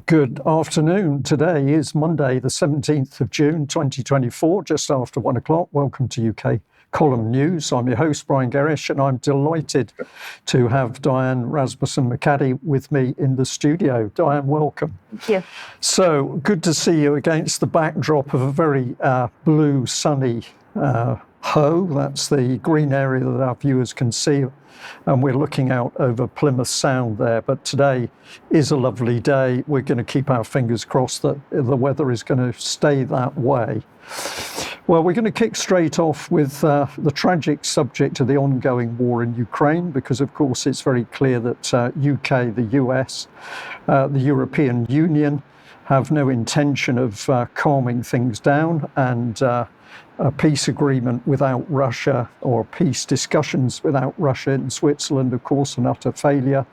Good afternoon. Today is Monday, the 17th of June, 2024, just after 1 o'clock. Welcome to UK Column News. I'm your host, Brian Gerrish, and I'm delighted to have Diane Rasmussen McAdie with me in the studio. Diane, welcome. Thank you. So good to see you against the backdrop of a very blue, sunny Hoe. That's the green area that our viewers can see. And we're looking out over Plymouth Sound there. But today is a lovely day. We're going to keep our fingers crossed that the weather is going to stay that way. Well, we're going to kick straight off with the tragic subject of the ongoing war in Ukraine, because, of course, it's very clear that UK, the US, the European Union have no intention of calming things down, and a peace agreement without Russia, or peace discussions without Russia in Switzerland, of course, an utter failure.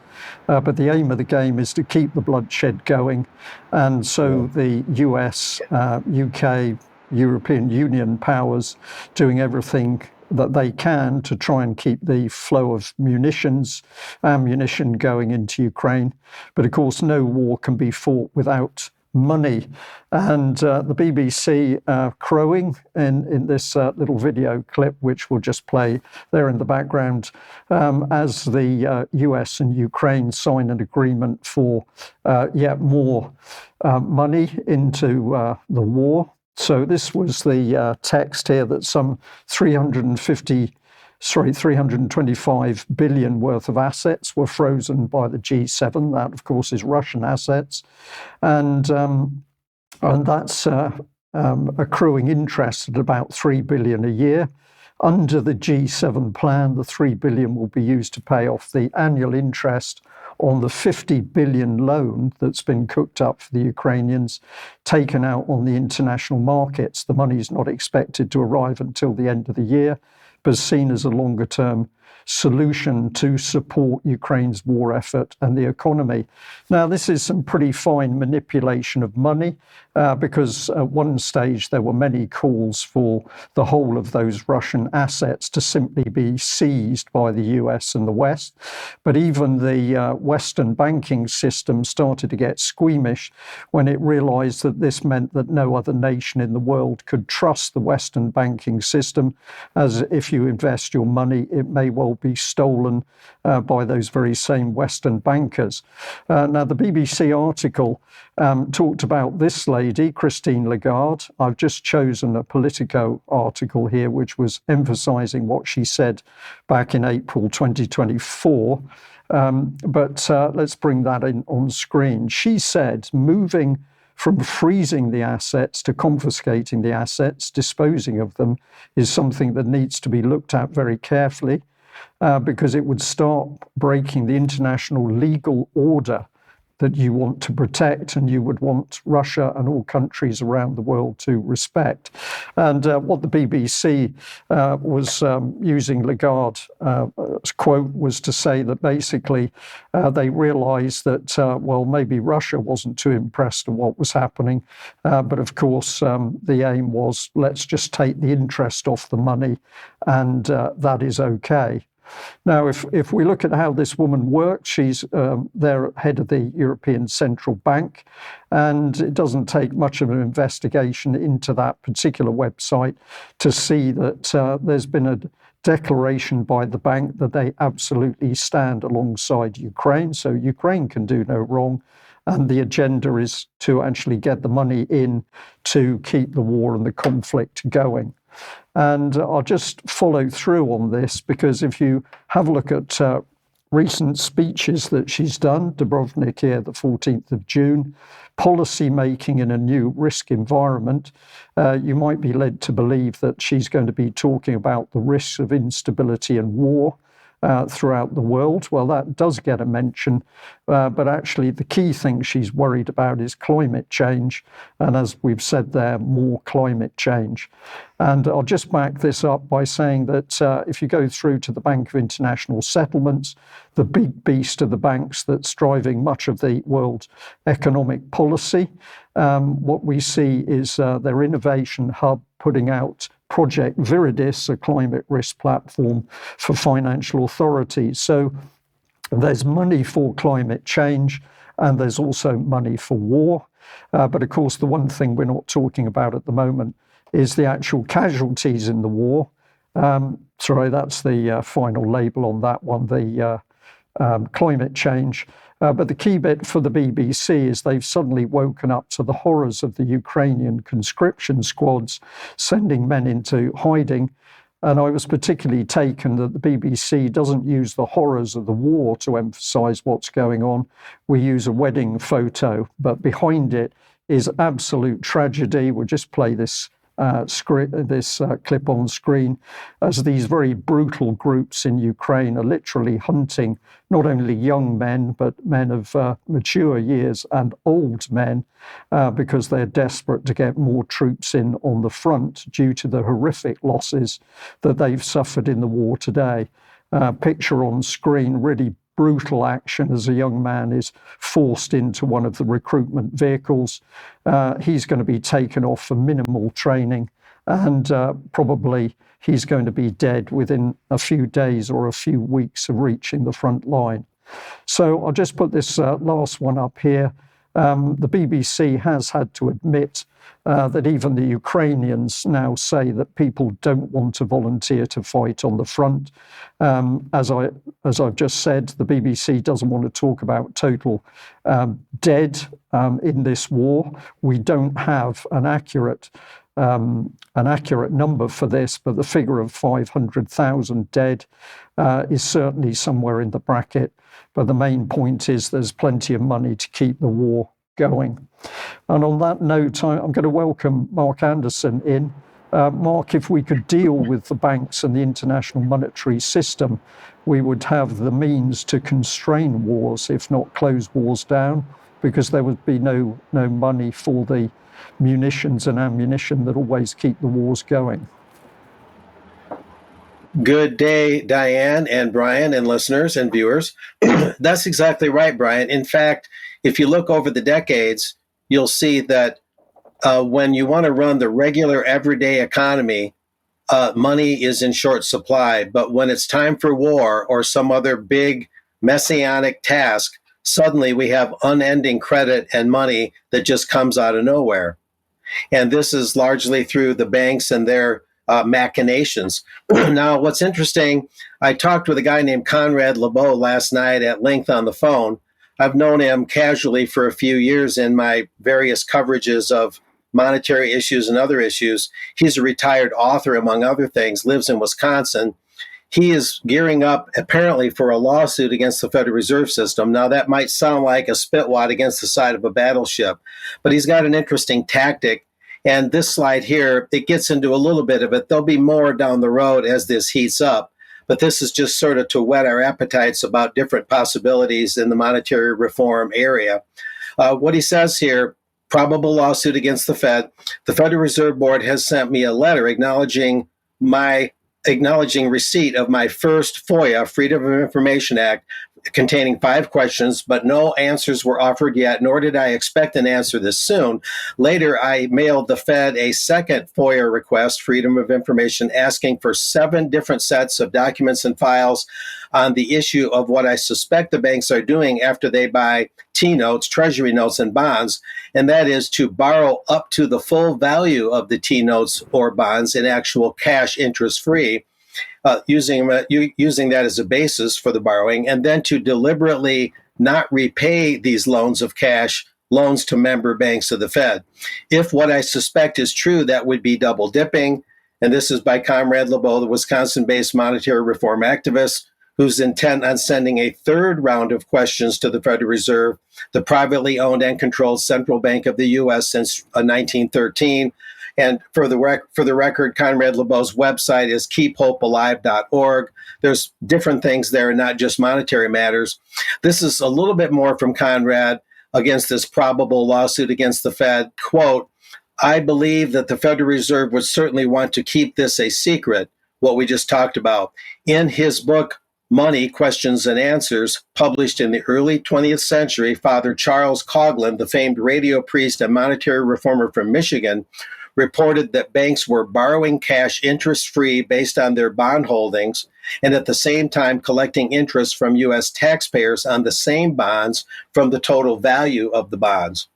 But the aim of the game is to keep the bloodshed going. And so the US, UK, European Union powers doing everything that they can to try and keep the flow of ammunition going into Ukraine. But of course, no war can be fought without money. And the BBC crowing in this little video clip, which we'll just play there in the background, as the US and Ukraine sign an agreement for yet more money into the war. So this was the text here, that some 325 billion worth of assets were frozen by the G7. That, of course, is Russian assets. And that's accruing interest at about 3 billion a year. Under the G7 plan, the 3 billion will be used to pay off the annual interest on the 50 billion loan that's been cooked up for the Ukrainians, taken out on the international markets. The money is not expected to arrive until the end of the year, but seen as a longer-term solution to support Ukraine's war effort and the economy. Now, this is some pretty fine manipulation of money, because at one stage there were many calls for the whole of those Russian assets to simply be seized by the US and the West. But even the Western banking system started to get squeamish when it realized that this meant that no other nation in the world could trust the Western banking system, as if you invest your money, it may well be stolen by those very same Western bankers. Now, the BBC article talked about this lady, Christine Lagarde. I've just chosen a Politico article here, which was emphasizing what she said back in April 2024. But let's bring that in on screen. She said, moving from freezing the assets to confiscating the assets, disposing of them, is something that needs to be looked at very carefully, because it would start breaking the international legal order that you want to protect, and you would want Russia and all countries around the world to respect. And what the BBC was using Lagarde's quote was to say that basically they realised that, well, maybe Russia wasn't too impressed with what was happening, but of course the aim was, let's just take the interest off the money, and that is okay. Now, if we look at how this woman works, she's their head of the European Central Bank, and it doesn't take much of an investigation into that particular website to see that there's been a declaration by the bank that they absolutely stand alongside Ukraine, so Ukraine can do no wrong. And the agenda is to actually get the money in to keep the war and the conflict going. And I'll just follow through on this, because if you have a look at recent speeches that she's done, Dubrovnik here, the 14th of June, policy making in a new risk environment, you might be led to believe that she's going to be talking about the risks of instability and war throughout the world. Well, that does get a mention, but actually the key thing she's worried about is climate change, and as we've said there, more climate change. And I'll just back this up by saying that if you go through to the Bank of International Settlements, the big beast of the banks that's driving much of the world economic policy, what we see is their innovation hub putting out Project Viridis, a climate risk platform for financial authorities. So there's money for climate change, and there's also money for war. But of course, the one thing we're not talking about at the moment is the actual casualties in the war. Sorry, that's the final label on that one, the climate change. But the key bit for the BBC is they've suddenly woken up to the horrors of the Ukrainian conscription squads sending men into hiding. And I was particularly taken that the BBC doesn't use the horrors of the war to emphasize what's going on. We use a wedding photo, but behind it is absolute tragedy. We'll just play this clip on screen as these very brutal groups in Ukraine are literally hunting not only young men, but men of mature years and old men because they're desperate to get more troops in on the front due to the horrific losses that they've suffered in the war today. Picture on screen, really brutal action as a young man is forced into one of the recruitment vehicles. He's going to be taken off for minimal training, and probably he's going to be dead within a few days or a few weeks of reaching the front line. So I'll just put this last one up here. The BBC has had to admit that even the Ukrainians now say that people don't want to volunteer to fight on the front. As I've just said, the BBC doesn't want to talk about total dead in this war. We don't have an accurate number for this, but the figure of 500,000 dead is certainly somewhere in the bracket. But the main point is there's plenty of money to keep the war going. And on that note, I'm going to welcome Mark Anderson in. Mark, if we could deal with the banks and the international monetary system, we would have the means to constrain wars, if not close wars down, because there would be no money for the munitions and ammunition that always keep the wars going. Good day, Diane and Brian and listeners and viewers. That's exactly right, Brian. In fact, if you look over the decades, you'll see that when you want to run the regular everyday economy, money is in short supply. But when it's time for war or some other big messianic task, suddenly we have unending credit and money that just comes out of nowhere. And this is largely through the banks and their machinations. Now, what's interesting, I talked with a guy named Conrad LeBeau last night at length on the phone. I've known him casually for a few years in my various coverages of monetary issues and other issues. He's a retired author, among other things, lives in Wisconsin. He is gearing up, apparently, for a lawsuit against the Federal Reserve System. Now, that might sound like a spitwad against the side of a battleship, but he's got an interesting tactic. And this slide here, it gets into a little bit of it. There'll be more down the road as this heats up. But this is just sort of to whet our appetites about different possibilities in the monetary reform area. What he says here, probable lawsuit against the Fed. The Federal Reserve Board has sent me a letter acknowledging receipt of my first FOIA, Freedom of Information Act, containing 5 questions, but no answers were offered yet, nor did I expect an answer this soon. Later, I mailed the Fed a second FOIA request, Freedom of Information, asking for 7 different sets of documents and files on the issue of what I suspect the banks are doing after they buy T-notes, Treasury notes, and bonds, and that is to borrow up to the full value of the T-notes or bonds in actual cash interest-free, using that as a basis for the borrowing, and then to deliberately not repay these loans of cash, loans to member banks of the Fed. If what I suspect is true, that would be double dipping. And this is by Conrad LeBeau, the Wisconsin-based monetary reform activist, who's intent on sending a third round of questions to the Federal Reserve, the privately owned and controlled central bank of the U.S. since 1913. And for the record, Conrad LeBeau's website is keephopealive.org. There's different things there, not just monetary matters. This is a little bit more from Conrad against this probable lawsuit against the Fed. Quote, I believe that the Federal Reserve would certainly want to keep this a secret, what we just talked about. In his book, Money, Questions and Answers, published in the early 20th century, Father Charles Coughlin, the famed radio priest and monetary reformer from Michigan, reported that banks were borrowing cash interest-free based on their bond holdings and at the same time collecting interest from U.S. taxpayers on the same bonds from the total value of the bonds.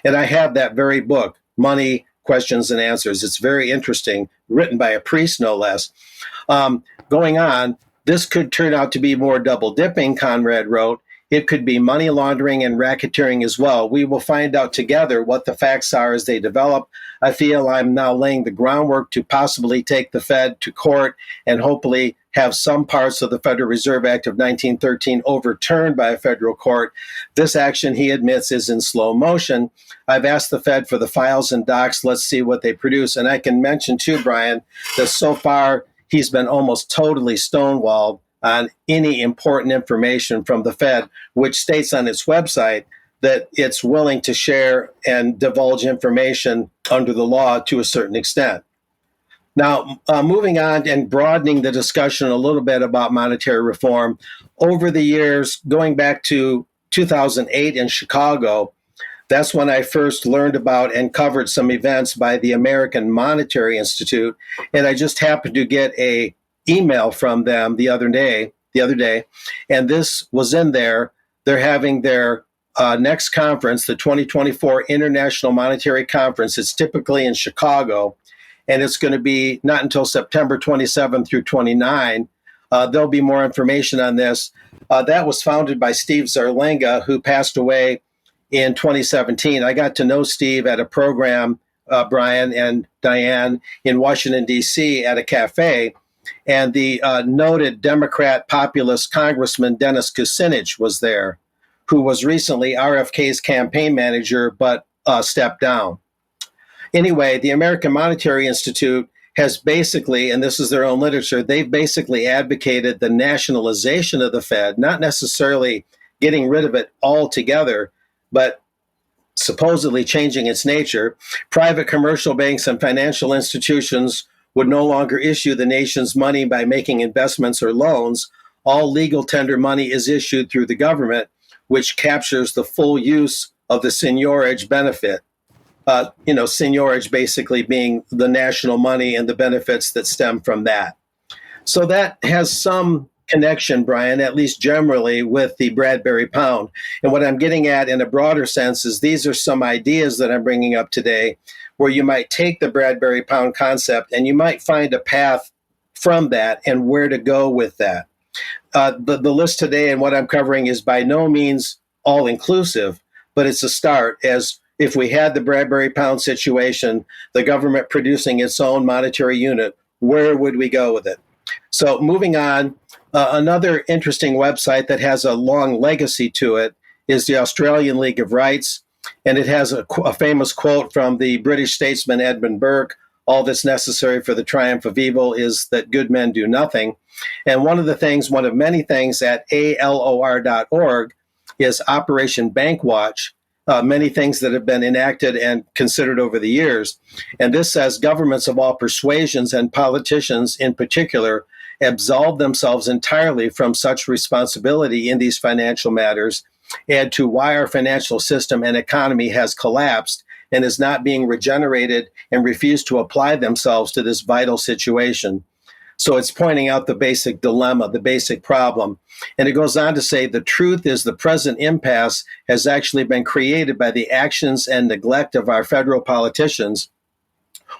And I have that very book, Money, Questions and Answers. It's very interesting, written by a priest, no less. Going on, this could turn out to be more double dipping, Conrad wrote. It could be money laundering and racketeering as well. We will find out together what the facts are as they develop. I feel I'm now laying the groundwork to possibly take the Fed to court and hopefully have some parts of the Federal Reserve Act of 1913 overturned by a federal court. This action, he admits, is in slow motion. I've asked the Fed for the files and docs. Let's see what they produce. And I can mention too, Brian, that so far he's been almost totally stonewalled on any important information from the Fed, which states on its website that it's willing to share and divulge information under the law to a certain extent. Now, moving on and broadening the discussion a little bit about monetary reform, over the years, going back to 2008 in Chicago, that's when I first learned about and covered some events by the American Monetary Institute, and I just happened to get a email from them the other day, and this was in there. They're having their next conference, the 2024 International Monetary Conference. It's typically in Chicago, and it's going to be not until September 27 through 29. There'll be more information on this. That was founded by Steve Zarlenga, who passed away in 2017. I got to know Steve at a program, Brian and Diane, in Washington, D.C. at a cafe. And the noted Democrat populist Congressman Dennis Kucinich was there, who was recently RFK's campaign manager, but stepped down. Anyway, the American Monetary Institute has basically, and this is their own literature, they've basically advocated the nationalization of the Fed, not necessarily getting rid of it altogether, but supposedly changing its nature. Private commercial banks and financial institutions would no longer issue the nation's money by making investments or loans. All legal tender money is issued through the government, which captures the full use of the seigniorage benefit. Seigniorage basically being the national money and the benefits that stem from that. So that has some connection, Brian, at least generally, with the Bradbury pound. And what I'm getting at in a broader sense is these are some ideas that I'm bringing up today where you might take the Bradbury pound concept and you might find a path from that and where to go with that. The list today and what I'm covering is by no means all inclusive, but it's a start. As if we had the Bradbury pound situation, the government producing its own monetary unit, where would we go with it? So moving on, another interesting website that has a long legacy to it is the Australian League of Rights. And it has a famous quote from the British statesman Edmund Burke: all that's necessary for the triumph of evil is that good men do nothing. And one of many things at alor.org is Operation Bankwatch, many things that have been enacted and considered over the years. And this says governments of all persuasions and politicians in particular absolve themselves entirely from such responsibility in these financial matters, and to why our financial system and economy has collapsed and is not being regenerated, and refuse to apply themselves to this vital situation. So it's pointing out the basic dilemma, the basic problem. And it goes on to say the truth is the present impasse has actually been created by the actions and neglect of our federal politicians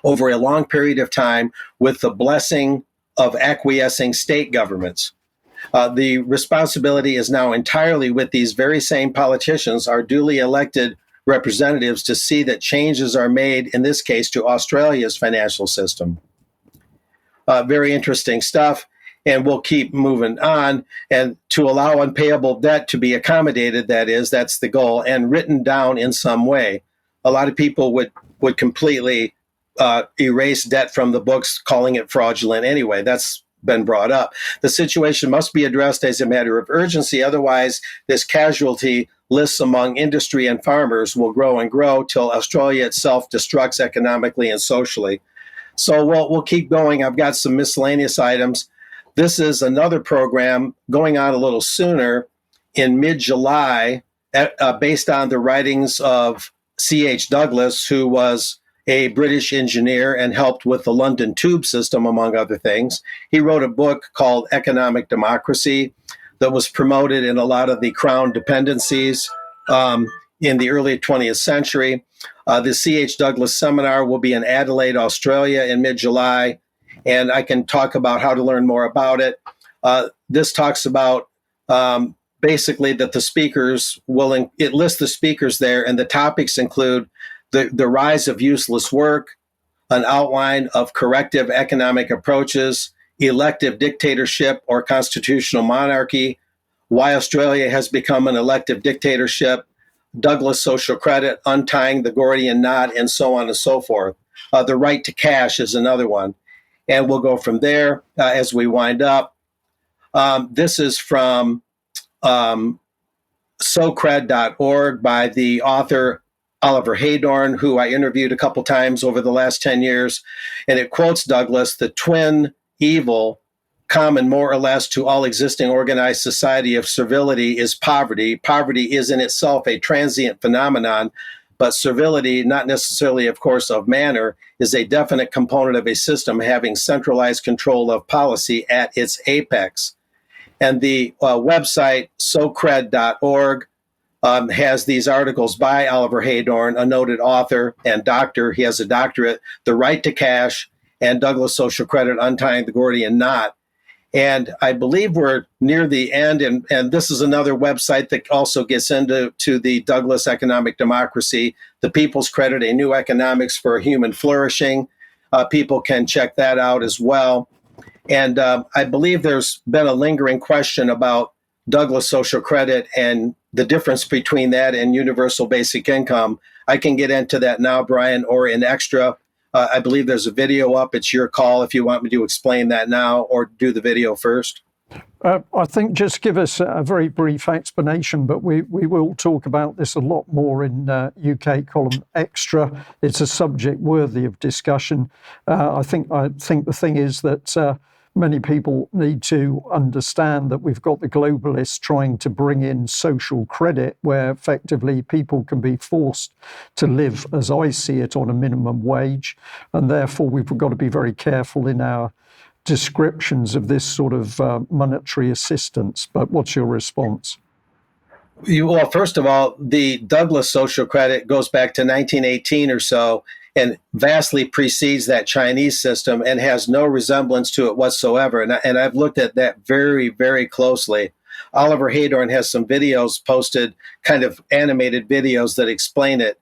over a long period of time with the blessing of acquiescing state governments. The responsibility is now entirely with these very same politicians, our duly elected representatives, to see that changes are made, in this case, to Australia's financial system. Very interesting stuff, and we'll keep moving on. And to allow unpayable debt to be accommodated, that's the goal, and written down in some way. A lot of people would completely erase debt from the books, calling it fraudulent anyway. That's been brought up. The situation must be addressed as a matter of urgency. Otherwise, this casualty lists among industry and farmers will grow and grow till Australia itself destructs economically and socially. So we'll keep going. I've got some miscellaneous items. This is another program going on a little sooner in mid-July, based on the writings of C.H. Douglas, who was a British engineer and helped with the London tube system, among other things. He wrote a book called Economic Democracy that was promoted in a lot of the crown dependencies in the early 20th century. The C.H. Douglas Seminar will be in Adelaide, Australia in mid-July, and I can talk about how to learn more about it. This talks about basically that the speakers it lists the speakers there, and the topics include the rise of useless work, an outline of corrective economic approaches, elective dictatorship or constitutional monarchy, why Australia has become an elective dictatorship, Douglas social credit, untying the Gordian knot, and so on and so forth. The right to cash is another one. And we'll go from there as we wind up. This is from socred.org by the author Oliver Haydorn, who I interviewed a couple times over the last 10 years. And it quotes Douglas: "The twin evil common more or less to all existing organized society of servility is poverty. Poverty is in itself a transient phenomenon, but servility, not necessarily, of course, of manner, is a definite component of a system having centralized control of policy at its apex." And the website socred.org has these articles by Oliver Haydorn, a noted author and doctor. He has a doctorate, The Right to Cash and Douglas Social Credit, Untying the Gordian Knot. And I believe we're near the end, and this is another website that also gets into the Douglas economic democracy, The People's Credit, A New Economics for Human Flourishing. People can check that out as well. And I believe there's been a lingering question about Douglas social credit and the difference between that and universal basic income. I can get into that now, Brian, or in extra. I believe there's a video up. It's your call if you want me to explain that now or do the video first. I think just give us a very brief explanation, but we will talk about this a lot more in UK column extra. It's a subject worthy of discussion. I think the thing is that many people need to understand that we've got the globalists trying to bring in social credit, where effectively people can be forced to live, as I see it, on a minimum wage. And therefore, we've got to be very careful in our descriptions of this sort of monetary assistance. But what's your response? Well, first of all, the Douglas social credit goes back to 1918 or so, and vastly precedes that Chinese system and has no resemblance to it whatsoever. And I've looked at that very, very closely. Oliver Haydorn has some videos posted, kind of animated videos that explain it.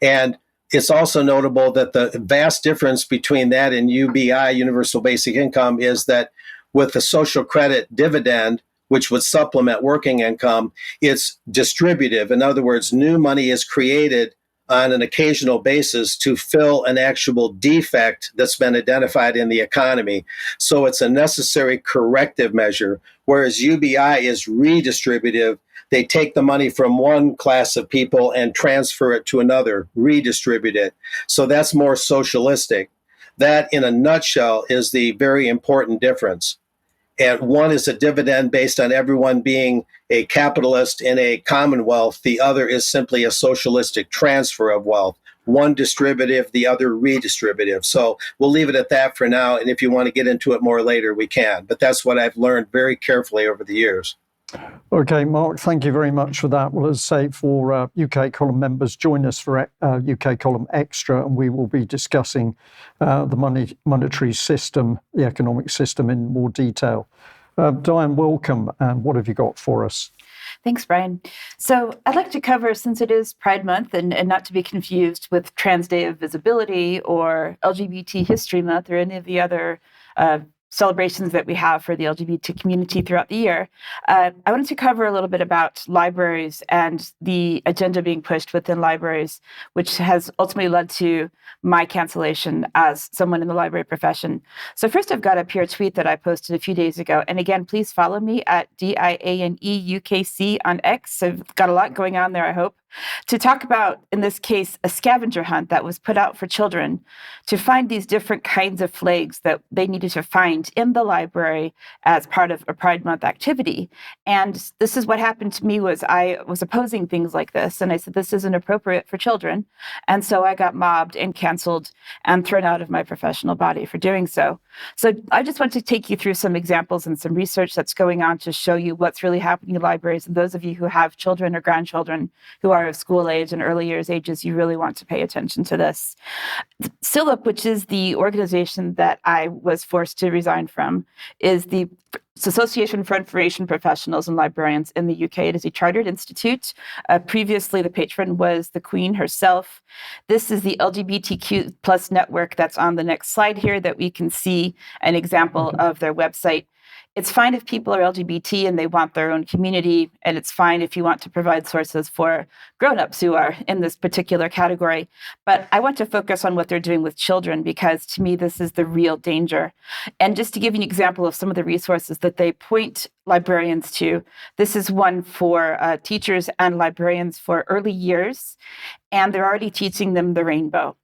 And it's also notable that the vast difference between that and UBI, Universal Basic Income, is that with the social credit dividend, which would supplement working income, it's distributive. In other words, new money is created on an occasional basis to fill an actual defect that's been identified in the economy. So it's a necessary corrective measure, whereas UBI is redistributive. They take the money from one class of people and transfer it to another, redistribute it. So that's more socialistic. That, in a nutshell, is the very important difference. And one is a dividend based on everyone being a capitalist in a commonwealth. The other is simply a socialistic transfer of wealth. One distributive, the other redistributive. So we'll leave it at that for now. And if you want to get into it more later, we can. But that's what I've learned very carefully over the years. Okay, Mark, thank you very much for that. Well, as I say, for UK column members, join us for UK column extra, and we will be discussing the monetary system, the economic system in more detail. Diane, welcome, and what have you got for us? Thanks, Brian. So I'd like to cover, since it is Pride Month, and not to be confused with Trans Day of Visibility or LGBT History Month or any of the other celebrations that we have for the LGBT community throughout the year, I wanted to cover a little bit about libraries and the agenda being pushed within libraries, which has ultimately led to my cancellation as someone in the library profession. So first, I've got up here a tweet that I posted a few days ago. And again, please follow me at DIANEUKC on X. I've got a lot going on there, I hope. to talk about, in this case, a scavenger hunt that was put out for children to find these different kinds of flags that they needed to find in the library as part of a Pride Month activity. And this is what happened to me. Was I was opposing things like this, and I said, this isn't appropriate for children. And so I got mobbed and canceled and thrown out of my professional body for doing so. So I just want to take you through some examples and some research that's going on to show you what's really happening in libraries. And those of you who have children or grandchildren who are of school age and early years ages, you really want to pay attention to this. SILIP, which is the organization that I was forced to resign from, is the Association for Information Professionals and Librarians in the UK. It is a chartered institute. Previously, the patron was the Queen herself. This is the LGBTQ plus network that's on the next slide here that we can see an example of their website. It's fine if people are LGBT and they want their own community, and it's fine if you want to provide sources for grown-ups who are in this particular category. But I want to focus on what they're doing with children, because to me, this is the real danger. And just to give you an example of some of the resources that they point librarians to, this is one for teachers and librarians for early years, and they're already teaching them the rainbow.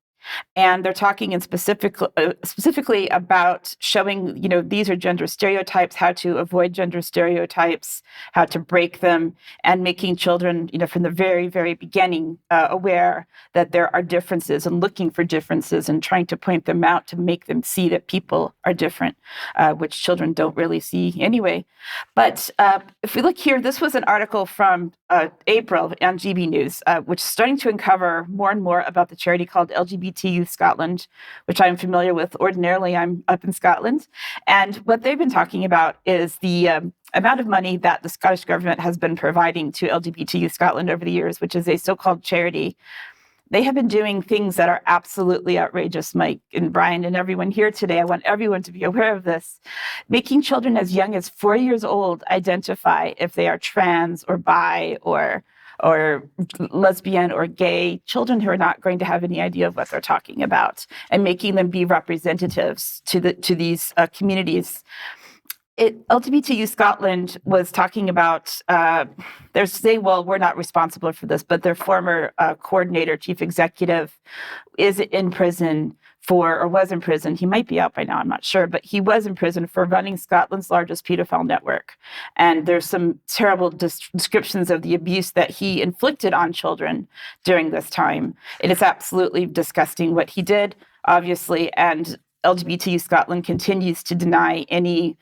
And they're talking specifically about showing, these are gender stereotypes, how to avoid gender stereotypes, how to break them, and making children, from the very, very beginning, aware that there are differences and looking for differences and trying to point them out to make them see that people are different, which children don't really see anyway. But if we look here, this was an article from April on GB News, which is starting to uncover more and more about the charity called LGBT Youth Scotland, which I'm familiar with. Ordinarily, I'm up in Scotland. And what they've been talking about is the amount of money that the Scottish government has been providing to LGBT Youth Scotland over the years, which is a so-called charity. They have been doing things that are absolutely outrageous, Mike and Brian and everyone here today. I want everyone to be aware of this. Making children as young as 4 years old identify if they are trans or bi or lesbian or gay, children who are not going to have any idea of what they're talking about, and making them be representatives to these communities. LGBTQ Scotland was talking about, they're saying, well, we're not responsible for this, but their former coordinator, chief executive, is in prison was in prison. He might be out by now, I'm not sure, but he was in prison for running Scotland's largest pedophile network. And there's some terrible descriptions of the abuse that he inflicted on children during this time. It is absolutely disgusting what he did, obviously, and LGBTQ Scotland continues to deny any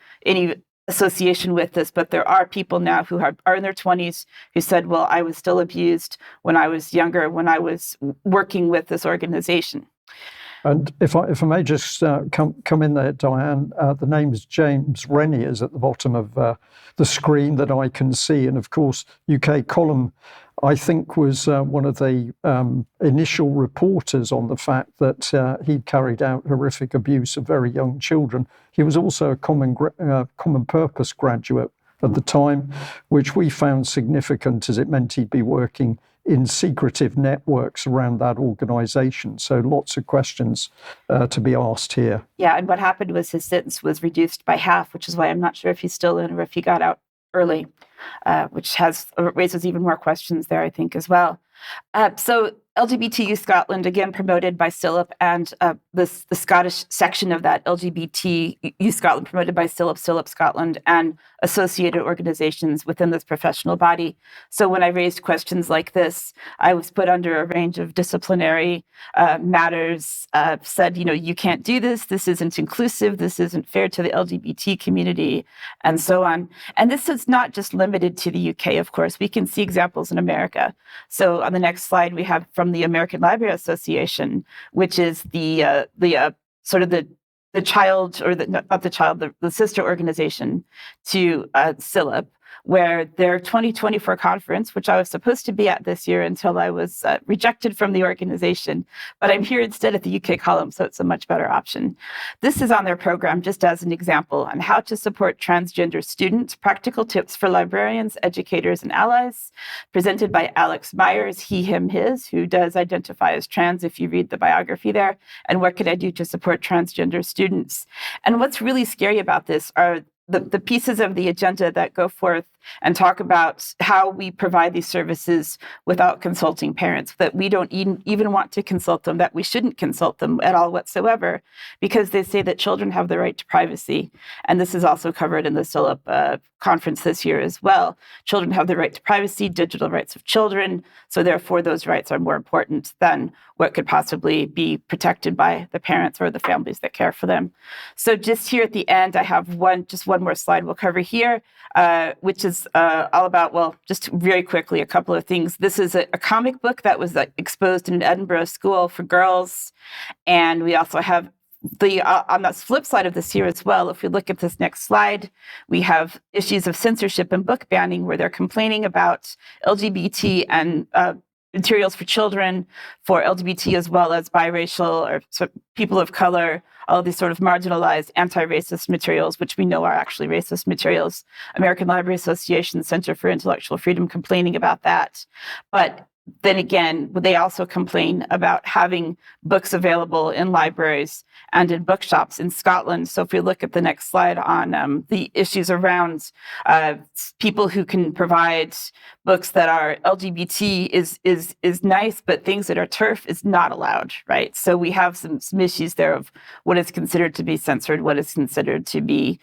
association with this, but there are people now who are in their 20s who said, well, I was still abused when I was younger, when I was working with this organization. And if I may just come in there, Diane, the name is James Rennie is at the bottom of the screen that I can see. And of course, UK Column, I think, was one of the initial reporters on the fact that he'd carried out horrific abuse of very young children. He was also a common purpose graduate at the time, which we found significant as it meant he'd be working in secretive networks around that organisation. So lots of questions to be asked here. Yeah, and what happened was his sentence was reduced by half, which is why I'm not sure if he's still in or if he got out early, which raises even more questions there, I think, as well. So LGBTQ Scotland, again, promoted by SILIP, and the Scottish section of that, LGBTQ Scotland, promoted by SILIP Scotland, and associated organizations within this professional body. So when I raised questions like this, I was put under a range of disciplinary matters, said, you can't do this, this isn't inclusive, this isn't fair to the LGBT community, and so on. And this is not just limited to the UK, of course. We can see examples in America. So on the next slide, we have from the American Library Association, which is the child, or the sister organization to SILIP, where their 2024 conference, which I was supposed to be at this year until I was rejected from the organization, but I'm here instead at the UK column, so it's a much better option. This is on their program just as an example on how to support transgender students, practical tips for librarians, educators, and allies, presented by Alex Myers, he, him, his, who does identify as trans if you read the biography there, and what can I do to support transgender students? And what's really scary about this are the pieces of the agenda that go forth and talk about how we provide these services without consulting parents, that we don't even want to consult them, that we shouldn't consult them at all whatsoever, because they say that children have the right to privacy. And this is also covered in the CILIP conference this year as well. Children have the right to privacy, digital rights of children. So therefore, those rights are more important than what could possibly be protected by the parents or the families that care for them. So just here at the end, I have one more slide we'll cover here, which is all about, well, just very quickly, a couple of things. This is a comic book that was exposed in an Edinburgh school for girls. And we also have on the flip side of this here as well, if we look at this next slide, we have issues of censorship and book banning where they're complaining about LGBT and materials for children, for LGBT as well as biracial or people of color, all of these sort of marginalized anti-racist materials, which we know are actually racist materials. American Library Association Center for Intellectual Freedom complaining about that. But then again, they also complain about having books available in libraries and in bookshops in Scotland. So if we look at the next slide on the issues around people who can provide books that are LGBT is nice, but things that are TERF is not allowed, right? So we have some issues there of what is considered to be censored, what is considered to be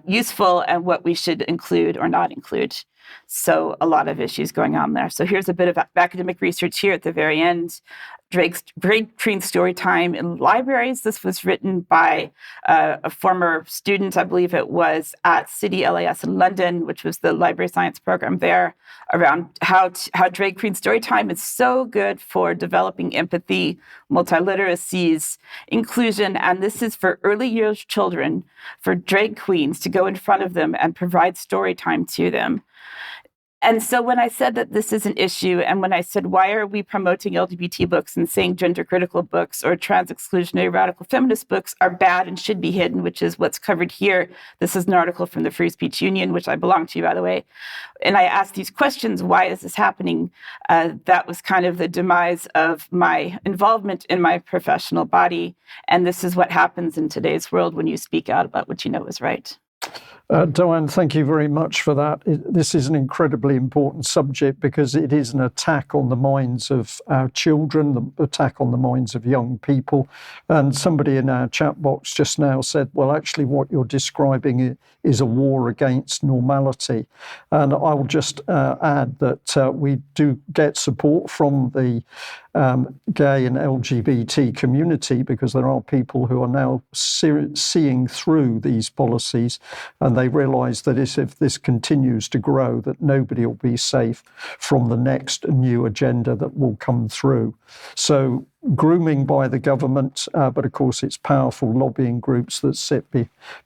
useful, and what we should include or not include. So a lot of issues going on there. So here's a bit of academic research here at the very end. Drake's Green Story Time in Libraries. This was written by a former student, I believe it was, at City LAS in London, which was the library science program there, around how Drake Green Story Time is so good for developing empathy, multiliteracies, inclusion, and this is for early years children, for drag queens to go in front of them and provide story time to them. And so when I said that this is an issue, and when I said, why are we promoting LGBT books and saying gender critical books or trans exclusionary radical feminist books are bad and should be hidden, which is what's covered here. This is an article from the Free Speech Union, which I belong to, by the way. And I asked these questions, why is this happening? That was kind of the demise of my involvement in my professional body. And this is what happens in today's world when you speak out about what you know is right. Diane, thank you very much for that. This is an incredibly important subject because it is an attack on the minds of our children, the attack on the minds of young people. And somebody in our chat box just now said, well, actually what you're describing is a war against normality. And I will just add that we do get support from the gay and LGBT community, because there are people who are now seeing through these policies, and they realise that if this continues to grow, that nobody will be safe from the next new agenda that will come through. So grooming by the government, but of course it's powerful lobbying groups that sit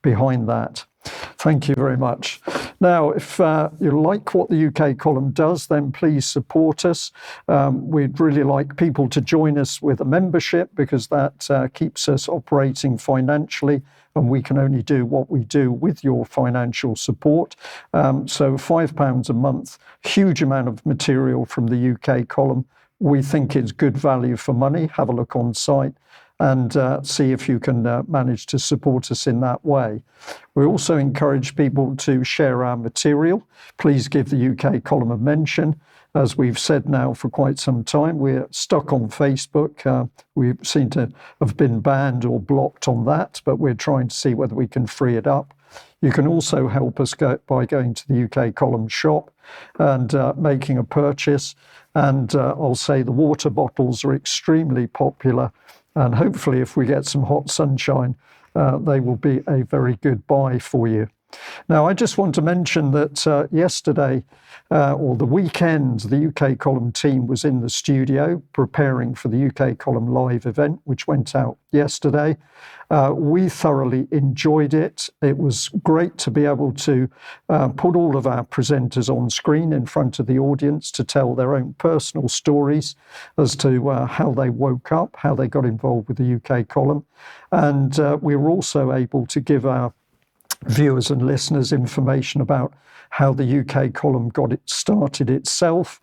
behind that. Thank you very much. Now, if you like what the UK column does, then please support us. We'd really like people to join us with a membership, because that keeps us operating financially, and we can only do what we do with your financial support. So £5 a month, huge amount of material from the UK column. We think it's good value for money. Have a look on site and see if you can manage to support us in that way. We also encourage people to share our material. Please give the UK column a mention. As we've said now for quite some time, we're stuck on Facebook. We seem to have been banned or blocked on that, but we're trying to see whether we can free it up. You can also help us by going to the UK column shop and making a purchase. And I'll say the water bottles are extremely popular. And hopefully, if we get some hot sunshine, they will be a very good buy for you. Now, I just want to mention that yesterday, or the weekend, the UK column team was in the studio preparing for the UK column live event, which went out yesterday. We thoroughly enjoyed it. It was great to be able to put all of our presenters on screen in front of the audience to tell their own personal stories as to how they woke up, how they got involved with the UK column. And we were also able to give our viewers and listeners information about how the UK column got it started itself.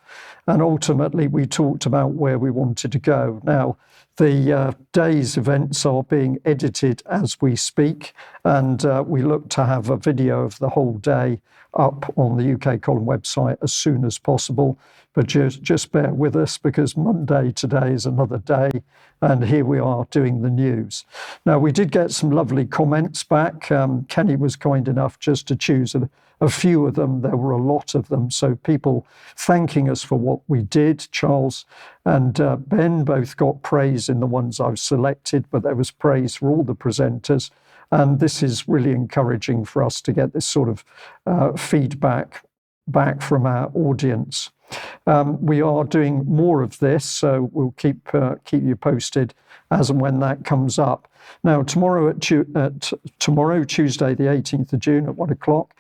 And ultimately, we talked about where we wanted to go. Now, The day's events are being edited as we speak, and we look to have a video of the whole day up on the UK Column website as soon as possible. But just bear with us, because Monday today is another day, and here we are doing the news. Now, we did get some lovely comments back. Kenny was kind enough just to choose a few of them. There were a lot of them, so people thanking us for what we did. Charles and Ben both got praise in the ones I've selected, but there was praise for all the presenters. And this is really encouraging for us to get this sort of feedback back from our audience. We are doing more of this, so we'll keep you posted as and when that comes up. Now, tomorrow, Tuesday, the 18th of June at 1 o'clock,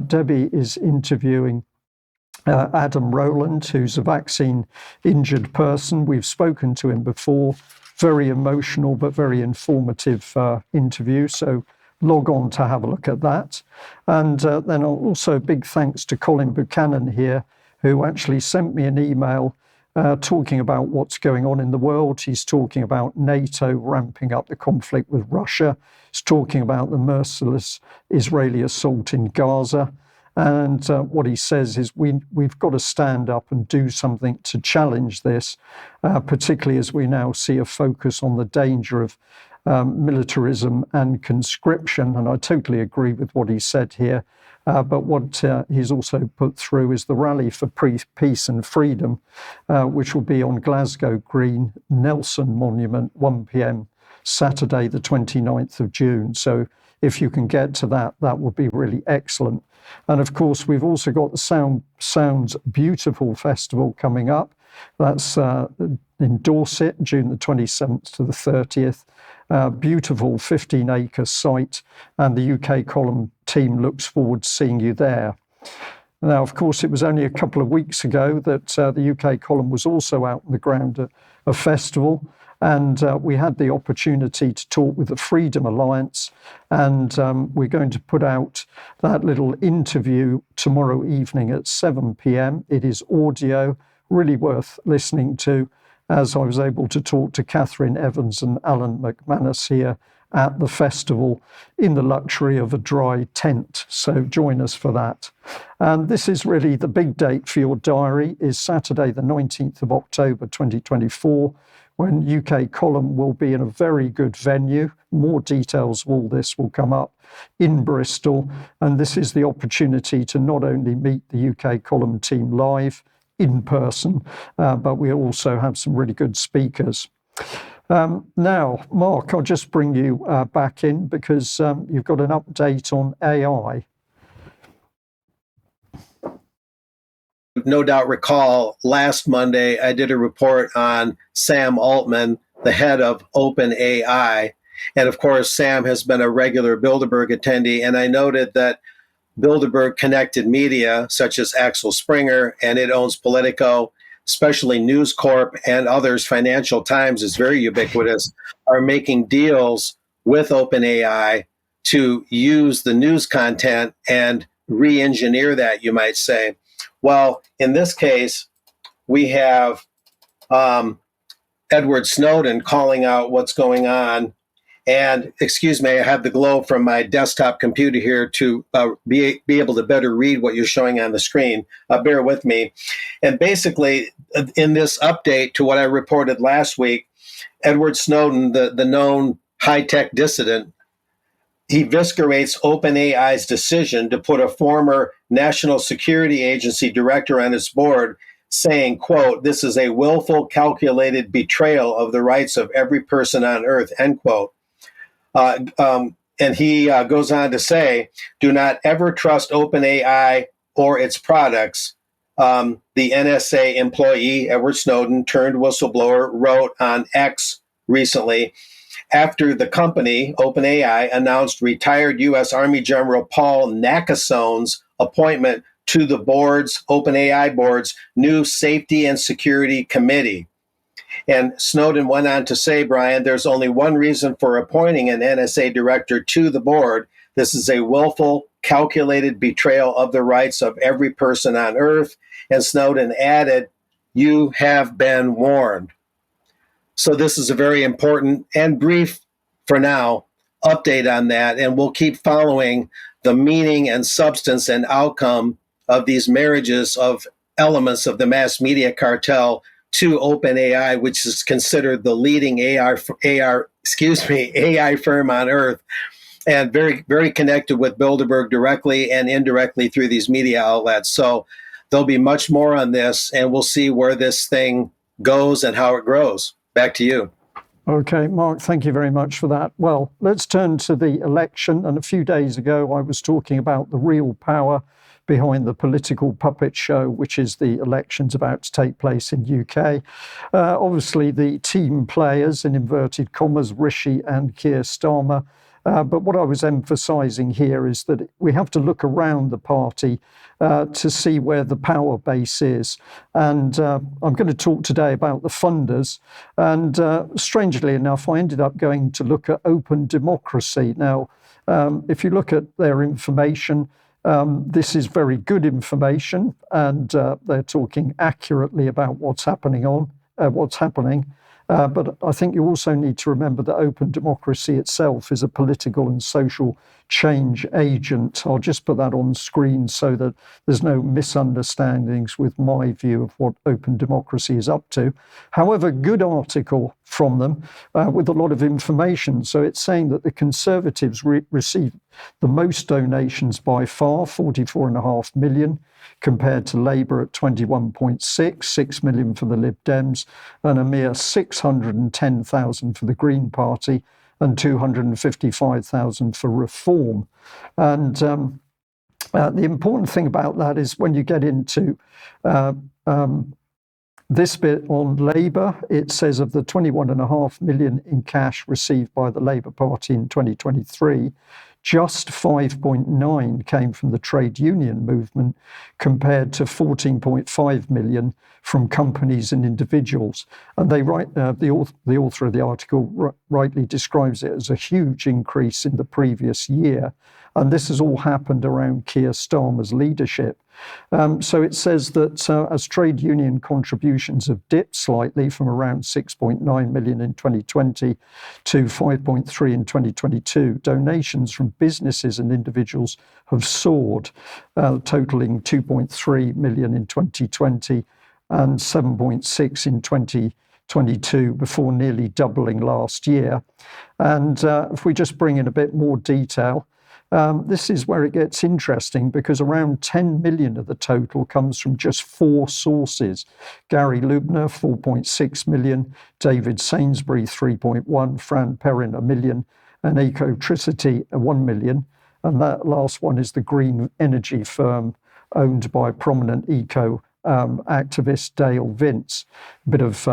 Debbie is interviewing Adam Rowland, who's a vaccine-injured person. We've spoken to him before. Very emotional, but very informative interview. So log on to have a look at that. And then also big thanks to Colin Buchanan here, who actually sent me an email talking about what's going on in the world. He's talking about NATO ramping up the conflict with Russia. He's talking about the merciless Israeli assault in Gaza. And what he says is we've got to stand up and do something to challenge this, particularly as we now see a focus on the danger of militarism and conscription. And I totally agree with what he said here. But what he's also put through is the Rally for Peace and Freedom, which will be on Glasgow Green, Nelson Monument, 1 p.m, Saturday, the 29th of June. So if you can get to that, that would be really excellent. And of course, we've also got the Sounds Beautiful Festival coming up. That's in Dorset, June the 27th to the 30th. Beautiful 15-acre site, and the UK Column team looks forward to seeing you there. Now, of course, it was only a couple of weeks ago that the UK Column was also out on the ground at a festival, and we had the opportunity to talk with the Freedom Alliance, and we're going to put out that little interview tomorrow evening at 7 p.m. It is audio, really worth listening to, as I was able to talk to Catherine Evans and Alan McManus here at the festival in the luxury of a dry tent. So join us for that. And this is really the big date for your diary, is Saturday the 19th of October 2024, when UK Column will be in a very good venue. More details of all this will come up in Bristol. And this is the opportunity to not only meet the UK Column team live, in person, but we also have some really good speakers. Now, Mark, I'll just bring you back in, because you've got an update on AI. No doubt recall last Monday, I did a report on Sam Altman, the head of OpenAI. And of course, Sam has been a regular Bilderberg attendee, and I noted that Bilderberg connected media such as Axel Springer, and it owns Politico, especially News Corp and others. Financial Times is very ubiquitous, are making deals with OpenAI to use the news content and re-engineer that, you might say. Well, in this case, we have Edward Snowden calling out what's going on. And excuse me, I have the glow from my desktop computer here to be able to better read what you're showing on the screen. Bear with me. And basically, in this update to what I reported last week, Edward Snowden, the known high-tech dissident, he viscerates OpenAI's decision to put a former National Security Agency director on its board, saying, quote, "This is a willful, calculated betrayal of the rights of every person on earth," end quote. And he goes on to say, "Do not ever trust OpenAI or its products." The NSA employee, Edward Snowden, turned whistleblower, wrote on X recently, after the company, OpenAI, announced retired U.S. Army General Paul Nakasone's appointment to the OpenAI board's new Safety and Security Committee. And Snowden went on to say, Brian, there's only one reason for appointing an NSA director to the board. This is a willful, calculated betrayal of the rights of every person on earth. And Snowden added, "You have been warned." So this is a very important and brief, for now, update on that, and we'll keep following the meaning and substance and outcome of these marriages of elements of the mass media cartel to OpenAI, which is considered the leading AI firm on earth, and very, very connected with Bilderberg directly and indirectly through these media outlets. So there'll be much more on this, and we'll see where this thing goes and how it grows. Back to you. Okay, Mark, thank you very much for that. Well, let's turn to the election. And a few days ago, I was talking about the real power behind the political puppet show, which is the elections about to take place in UK. Obviously, the team players, in inverted commas, Rishi and Keir Starmer. But what I was emphasising here is that we have to look around the party to see where the power base is. And I'm going to talk today about the funders. And strangely enough, I ended up going to look at Open Democracy. Now, if you look at their information, this is very good information, and they're talking accurately about what's happening. But I think you also need to remember that Open Democracy itself is a political and social change agent. I'll just put that on screen so that there's no misunderstandings with my view of what Open Democracy is up to. However, good article from them with a lot of information. So it's saying that the Conservatives received the most donations by far, 44.5 million, compared to Labour at 21.6, 6 million for the Lib Dems, and a mere 610,000 for the Green Party, and 255,000 for Reform. And the important thing about that is when you get into this bit on Labour, it says of the 21.5 million in cash received by the Labour Party in 2023, just 5.9 came from the trade union movement, compared to 14.5 million from companies and individuals. And they write, the author of the article rightly describes it as a huge increase in the previous year. And this has all happened around Keir Starmer's leadership. So it says that as trade union contributions have dipped slightly from around 6.9 million in 2020 to 5.3 in 2022, donations from businesses and individuals have soared, totaling 2.3 million in 2020 and 7.6 in 2022, before nearly doubling last year. And if we just bring in a bit more detail, this is where it gets interesting, because around 10 million of the total comes from just 4 sources. Gary Lubner, 4.6 million, David Sainsbury, 3.1, Fran Perrin, 1 million, and Ecotricity, 1 million. And that last one is the green energy firm owned by prominent eco activist Dale Vince. A bit of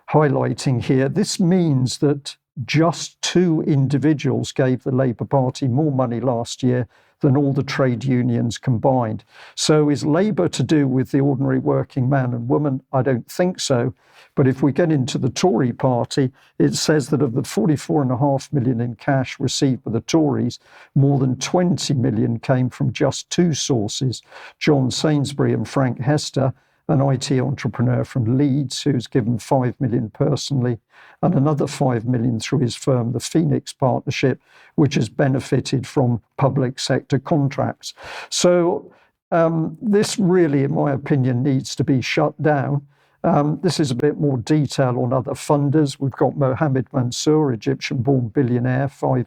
highlighting here. This means that just 2 individuals gave the Labour Party more money last year than all the trade unions combined. So is Labour to do with the ordinary working man and woman? I don't think so. But if we get into the Tory party, it says that of the 44.5 million in cash received by the Tories, more than 20 million came from just 2 sources, John Sainsbury and Frank Hester, an IT entrepreneur from Leeds who's given 5 million personally, and another 5 million through his firm, the Phoenix Partnership, which has benefited from public sector contracts. So this really, in my opinion, needs to be shut down. This is a bit more detail on other funders. We've got Mohammed Mansour, Egyptian-born billionaire, 5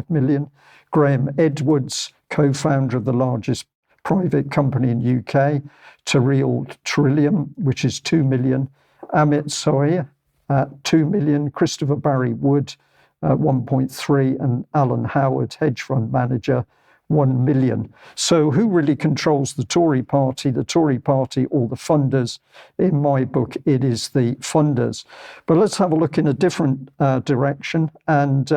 million. Graham Edwards, co-founder of the largest private company in UK, Trillium, which is 2 million. Amit Sawyer at 2 million. Christopher Barry Wood, 1.3, and Alan Howard, hedge fund manager, 1 million. So who really controls the Tory party? The Tory party or the funders? In my book, it is the funders. But let's have a look in a different direction, and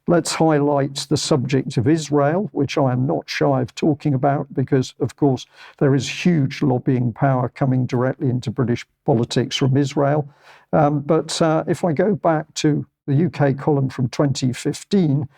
let's highlight the subject of Israel, which I am not shy of talking about because, of course, there is huge lobbying power coming directly into British politics from Israel. But if I go back to the UK column from 2015,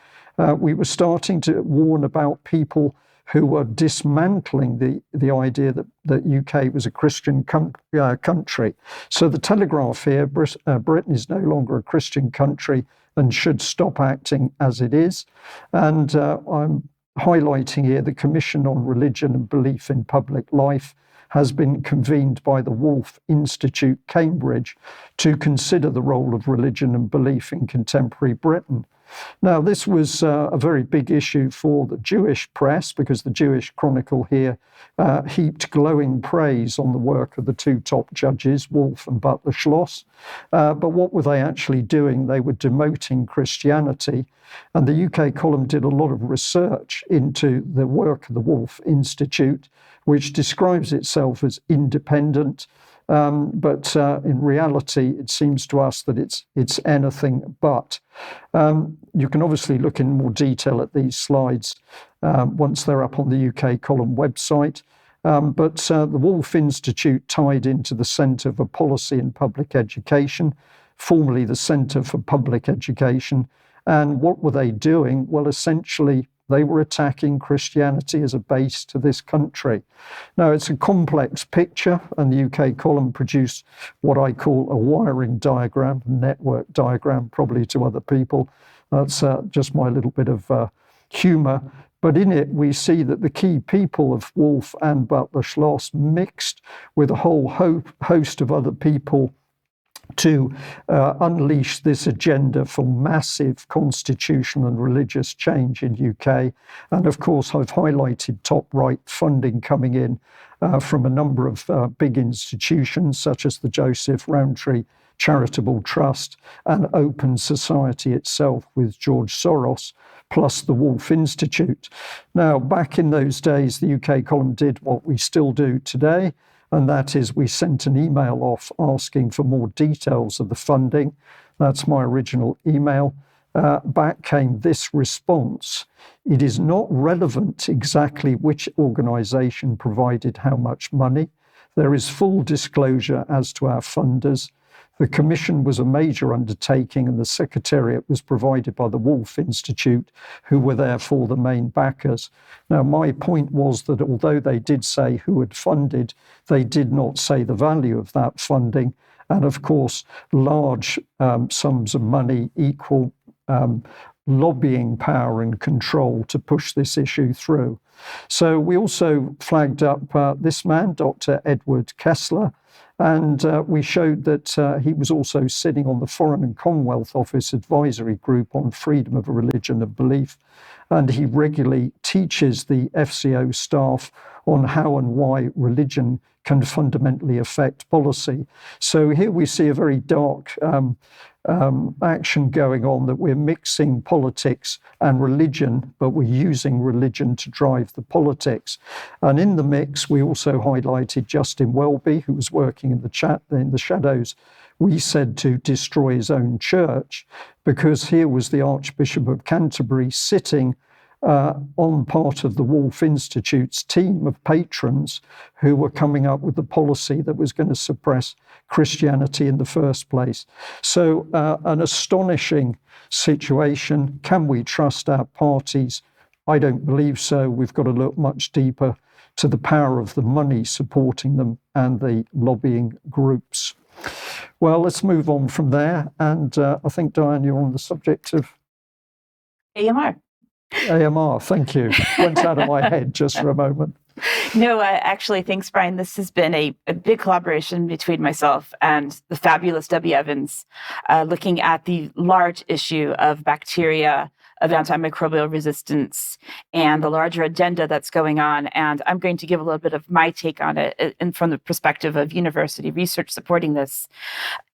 we were starting to warn about people who were dismantling the idea that UK was a Christian country. So the Telegraph here, Britain is no longer a Christian country and should stop acting as it is. And I'm highlighting here the Commission on Religion and Belief in Public Life has been convened by the Wolf Institute, Cambridge, to consider the role of religion and belief in contemporary Britain. Now, this was a very big issue for the Jewish press, because the Jewish Chronicle here heaped glowing praise on the work of the two top judges, Wolf and Butler Schloss. But what were they actually doing? They were demoting Christianity. And the UK column did a lot of research into the work of the Wolf Institute, which describes itself as independent. But in reality, it seems to us that it's anything but. You can obviously look in more detail at these slides once they're up on the UK column website. But the Wolf Institute tied into the Centre for Policy and Public Education, formerly the Centre for Public Education. And what were they doing? Well, essentially, they were attacking Christianity as a base to this country. Now, it's a complex picture, and the UK column produced what I call a wiring diagram, a network diagram, probably to other people. That's just my little bit of humour. But in it, we see that the key people of Wolf and Butler Schloss mixed with a whole host of other people to unleash this agenda for massive constitutional and religious change in UK. And of course, I've highlighted top right funding coming in from a number of big institutions, such as the Joseph Rowntree Charitable Trust and Open Society itself with George Soros, plus the Wolf Institute. Now, back in those days, the UK column did what we still do today, and that is we sent an email off asking for more details of the funding. That's my original email. Back came this response. It is not relevant exactly which organisation provided how much money. There is full disclosure as to our funders. The commission was a major undertaking, and the secretariat was provided by the Wolf Institute, who were therefore the main backers. Now, my point was that although they did say who had funded, they did not say the value of that funding. And of course, large sums of money equal lobbying power and control to push this issue through. So we also flagged up this man, Dr. Edward Kessler, and we showed that he was also sitting on the Foreign and Commonwealth Office Advisory Group on Freedom of Religion and Belief, and he regularly teaches the FCO staff on how and why religion can fundamentally affect policy. So here we see a very dark action going on, that we're mixing politics and religion, but we're using religion to drive the politics. And in the mix, we also highlighted Justin Welby, who was working in the shadows. We said to destroy his own church, because here was the Archbishop of Canterbury sitting on part of the Wolf Institute's team of patrons who were coming up with the policy that was going to suppress Christianity in the first place. So an astonishing situation. Can we trust our parties? I don't believe so. We've got to look much deeper to the power of the money supporting them and the lobbying groups. Well, let's move on from there. And I think, Diane, you're on the subject of AMR. AMR, thank you. Went out of my head just for a moment. No, actually, thanks, Brian. This has been a big collaboration between myself and the fabulous Debbie Evans, looking at the large issue of bacteria, of antimicrobial resistance, and the larger agenda that's going on. And I'm going to give a little bit of my take on it and from the perspective of university research supporting this.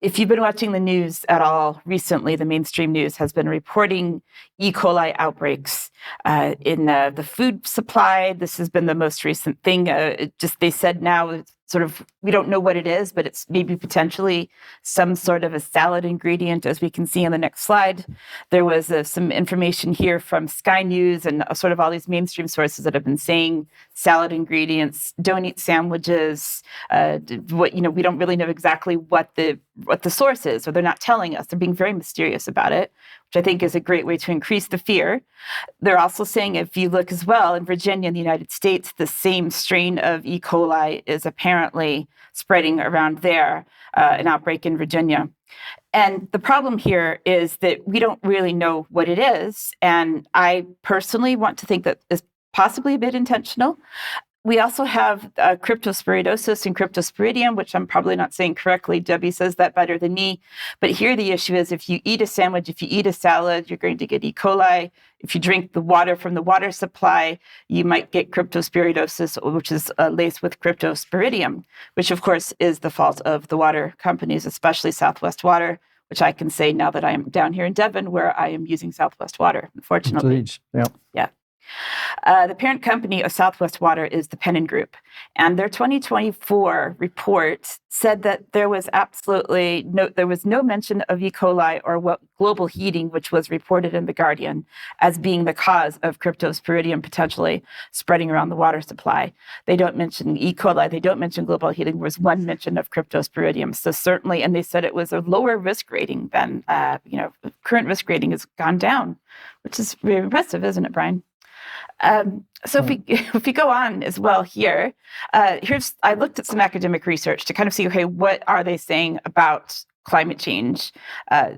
If you've been watching the news at all recently, the mainstream news has been reporting E. coli outbreaks in the food supply. This has been the most recent thing. They said now, sort of, we don't know what it is, but it's maybe potentially some sort of a salad ingredient, as we can see on the next slide. There was some information here from Sky News and sort of all these mainstream sources that have been saying salad ingredients, don't eat sandwiches. We don't really know exactly what the source is, or they're not telling us. They're being very mysterious about it. which I think is a great way to increase the fear. They're also saying, if you look as well in Virginia in the United States, the same strain of E. coli is apparently spreading around there, an outbreak in Virginia. And the problem here is that we don't really know what it is. And I personally want to think that is possibly a bit intentional. We also have cryptosporidosis and cryptosporidium, which I'm probably not saying correctly. Debbie says that better than me. But here the issue is, if you eat a sandwich, if you eat a salad, you're going to get E. coli. If you drink the water from the water supply, you might get cryptosporidosis, which is laced with cryptosporidium, which of course is the fault of the water companies, especially Southwest Water, which I can say now that I am down here in Devon, where I am using Southwest Water, unfortunately. Indeed. Yeah. Yeah. The parent company of Southwest Water is the Pennon Group, and their 2024 report said that there was no mention of E. coli or what global heating, which was reported in The Guardian as being the cause of cryptosporidium potentially spreading around the water supply. They don't mention E. coli. They don't mention global heating. There was one mention of cryptosporidium. So certainly, and they said it was a lower risk rating than, current risk rating has gone down, which is really impressive, isn't it, Brian? So if we go on as well here, I looked at some academic research to kind of see, okay, what are they saying about climate change?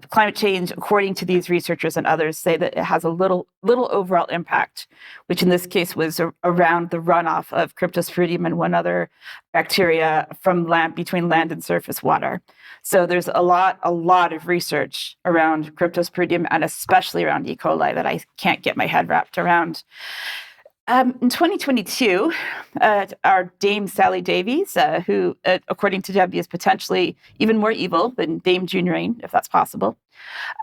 Climate change, according to these researchers and others, say that it has a little overall impact, which in this case was around the runoff of cryptosporidium and one other bacteria from between land and surface water. So there's a lot of research around cryptosporidium and especially around E. coli that I can't get my head wrapped around. In 2022, our Dame Sally Davies, who, according to Debbie, is potentially even more evil than Dame June Rain, if that's possible,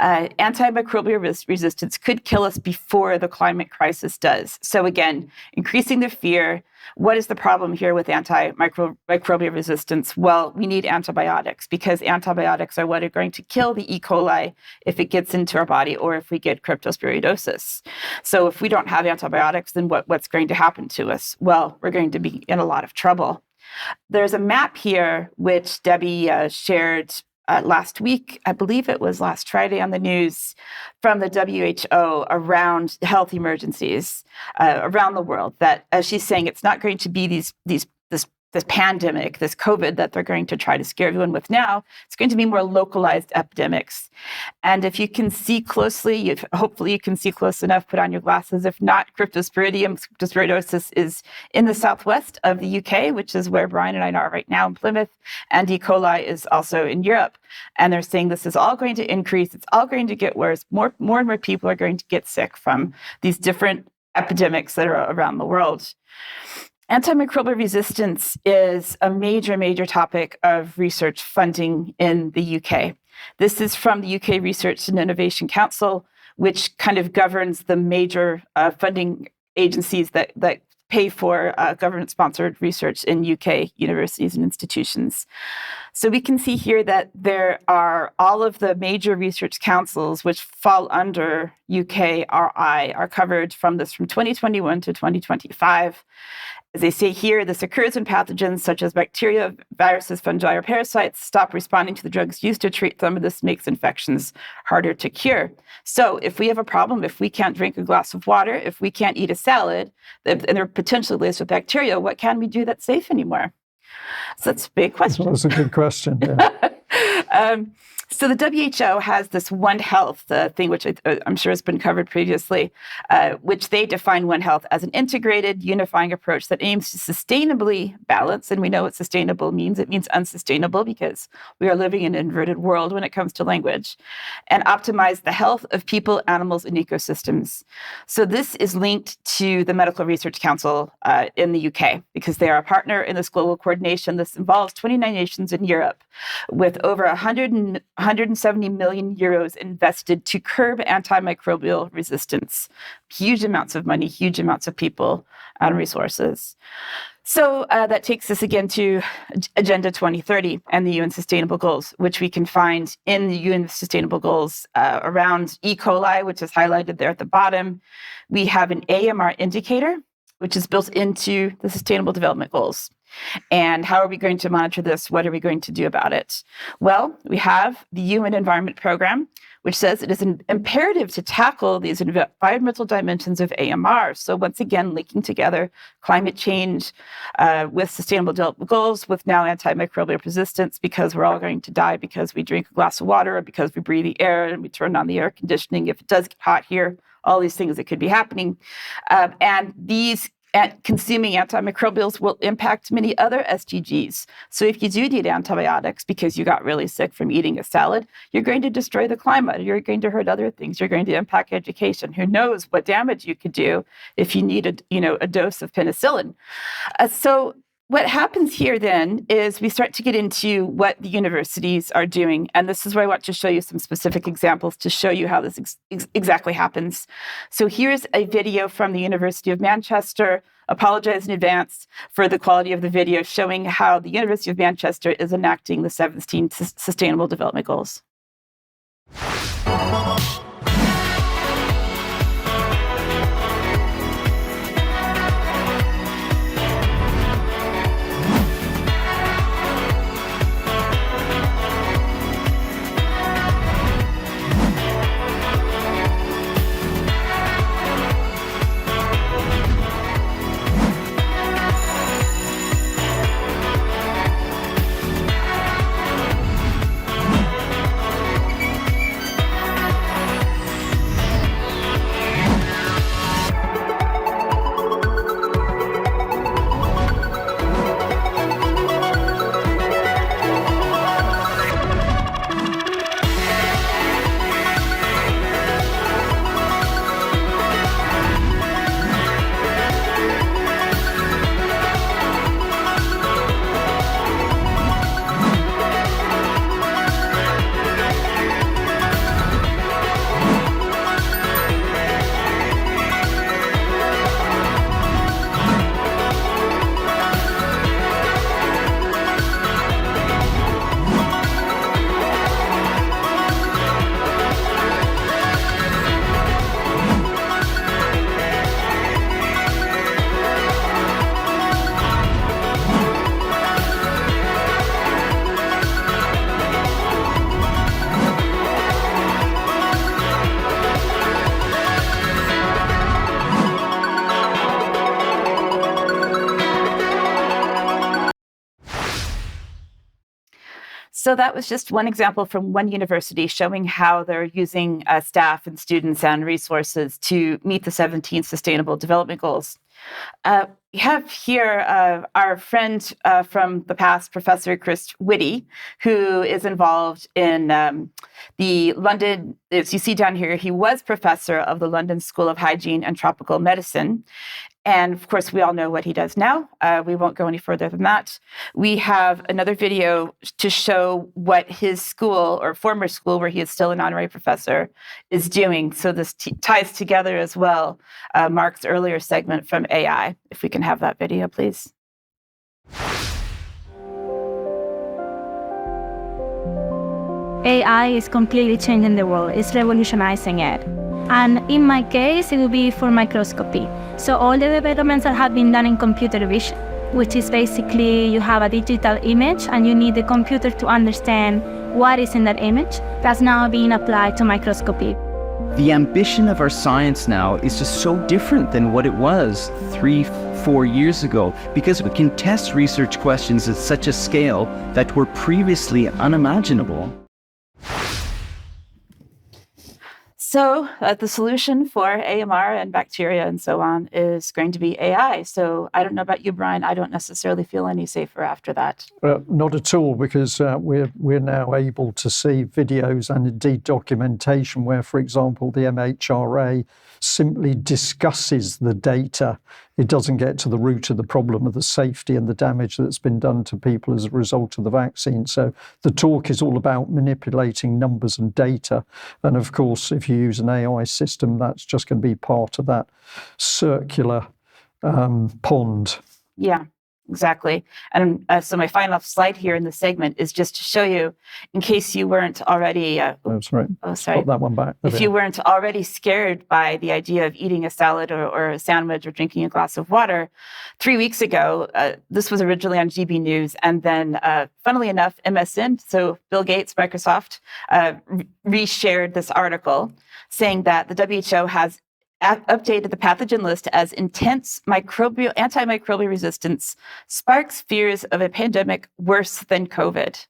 antimicrobial resistance could kill us before the climate crisis does. So again, increasing the fear. What is the problem here with antimicrobial resistance? Well, we need antibiotics because antibiotics are what are going to kill the E. coli if it gets into our body or if we get cryptosporidosis. So if we don't have antibiotics, then what's going to happen to us? Well, we're going to be in a lot of trouble. There's a map here which Debbie shared last week, I believe it was last Friday on the news, from the WHO around health emergencies around the world. That, as she's saying, it's not going to be this pandemic, this COVID that they're going to try to scare everyone with now. It's going to be more localized epidemics. And if you can see closely, hopefully you can see close enough, put on your glasses. If not, cryptosporidosis is in the southwest of the UK, which is where Brian and I are right now in Plymouth. And E. coli is also in Europe. And they're saying this is all going to increase. It's all going to get worse. More and more people are going to get sick from these different epidemics that are around the world. Antimicrobial resistance is a major topic of research funding in the UK. This is from the UK Research and Innovation Council, which kind of governs the major funding agencies that pay for government-sponsored research in UK universities and institutions. So we can see here that there are all of the major research councils which fall under UKRI are covered from 2021 to 2025. As they say here, this occurs when pathogens such as bacteria, viruses, fungi, or parasites stop responding to the drugs used to treat them, and this makes infections harder to cure. So if we have a problem, if we can't drink a glass of water, if we can't eat a salad, and they're potentially laced with bacteria, what can we do that's safe anymore? So that's a big question. That's a good question. Yeah. So the WHO has this One Health thing, which I'm sure has been covered previously, which they define One Health as an integrated, unifying approach that aims to sustainably balance. And we know what sustainable means. It means unsustainable because we are living in an inverted world when it comes to language, and optimize the health of people, animals, and ecosystems. So this is linked to the Medical Research Council in the UK because they are a partner in this global coordination. This involves 29 nations in Europe with over 170 million euros invested to curb antimicrobial resistance. Huge amounts of money, huge amounts of people and resources. So that takes us again to Agenda 2030 and the UN Sustainable Goals, which we can find in the UN Sustainable Goals around E. coli, which is highlighted there at the bottom. We have an AMR indicator, which is built into the Sustainable Development Goals. And how are we going to monitor this? What are we going to do about it? Well, we have the Human Environment Program, which says it is imperative to tackle these environmental dimensions of AMR. So once again, linking together climate change with sustainable development goals, with now antimicrobial resistance, because we're all going to die because we drink a glass of water, or because we breathe the air and we turn on the air conditioning. If it does get hot here, all these things that could be happening. And these consuming antimicrobials will impact many other SDGs. So if you do need antibiotics because you got really sick from eating a salad, you're going to destroy the climate. You're going to hurt other things. You're going to impact education. Who knows what damage you could do if you need a dose of penicillin. So what happens here then is we start to get into what the universities are doing. And this is where I want to show you some specific examples to show you how this exactly happens. So here's a video from the University of Manchester. Apologize in advance for the quality of the video, showing how the University of Manchester is enacting the 17 Sustainable Development Goals. So that was just one example from one university showing how they're using staff and students and resources to meet the 17 Sustainable Development Goals. We have here our friend from the past, Professor Chris Whitty, who is involved in the London, as you see down here, he was professor of the London School of Hygiene and Tropical Medicine. And of course, we all know what he does now. We won't go any further than that. We have another video to show what his school, or former school, where he is still an honorary professor, is doing. So this ties together as well Mark's earlier segment from AI. If we can have that video, please. AI is completely changing the world. It's revolutionizing it. And in my case, it will be for microscopy. So all the developments that have been done in computer vision, which is basically you have a digital image and you need the computer to understand what is in that image, that's now being applied to microscopy. The ambition of our science now is just so different than what it was 3-4 years ago, because we can test research questions at such a scale that were previously unimaginable. So the solution for AMR and bacteria and so on is going to be AI. So I don't know about you, Brian. I don't necessarily feel any safer after that. Not at all, because we're now able to see videos and indeed documentation where, for example, the MHRA simply discusses the data. It doesn't get to the root of the problem of the safety and the damage that's been done to people as a result of the vaccine. So the talk is all about manipulating numbers and data. And of course, if you use an AI system, that's just going to be part of that circular pond. Yeah. Exactly. And so my final slide here in the segment is just to show you, in case you weren't already... sorry. Sorry. Put that one back. If you weren't already scared by the idea of eating a salad or a sandwich or drinking a glass of water, 3 weeks ago, this was originally on GB News. And then, funnily enough, MSN, so Bill Gates, Microsoft, reshared this article saying that the WHO has updated the pathogen list as intense antimicrobial resistance sparks fears of a pandemic worse than COVID.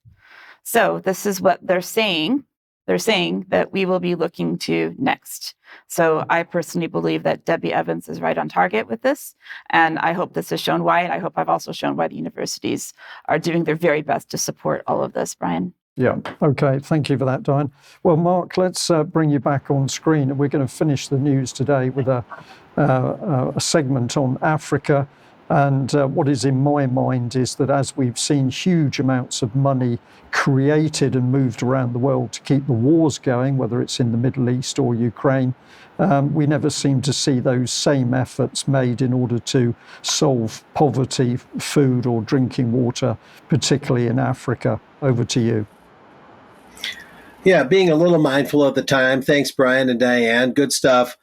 So this is what they're saying. They're saying that we will be looking to next. So I personally believe that Debbie Evans is right on target with this. And I hope this has shown why. And I hope I've also shown why the universities are doing their very best to support all of this, Brian. Yeah. Okay. Thank you for that, Diane. Well, Mark, let's bring you back on screen, and we're going to finish the news today with a segment on Africa. And what is in my mind is that as we've seen huge amounts of money created and moved around the world to keep the wars going, whether it's in the Middle East or Ukraine, we never seem to see those same efforts made in order to solve poverty, food or drinking water, particularly in Africa. Over to you. Yeah, being a little mindful of the time. Thanks, Brian and Diane. Good stuff.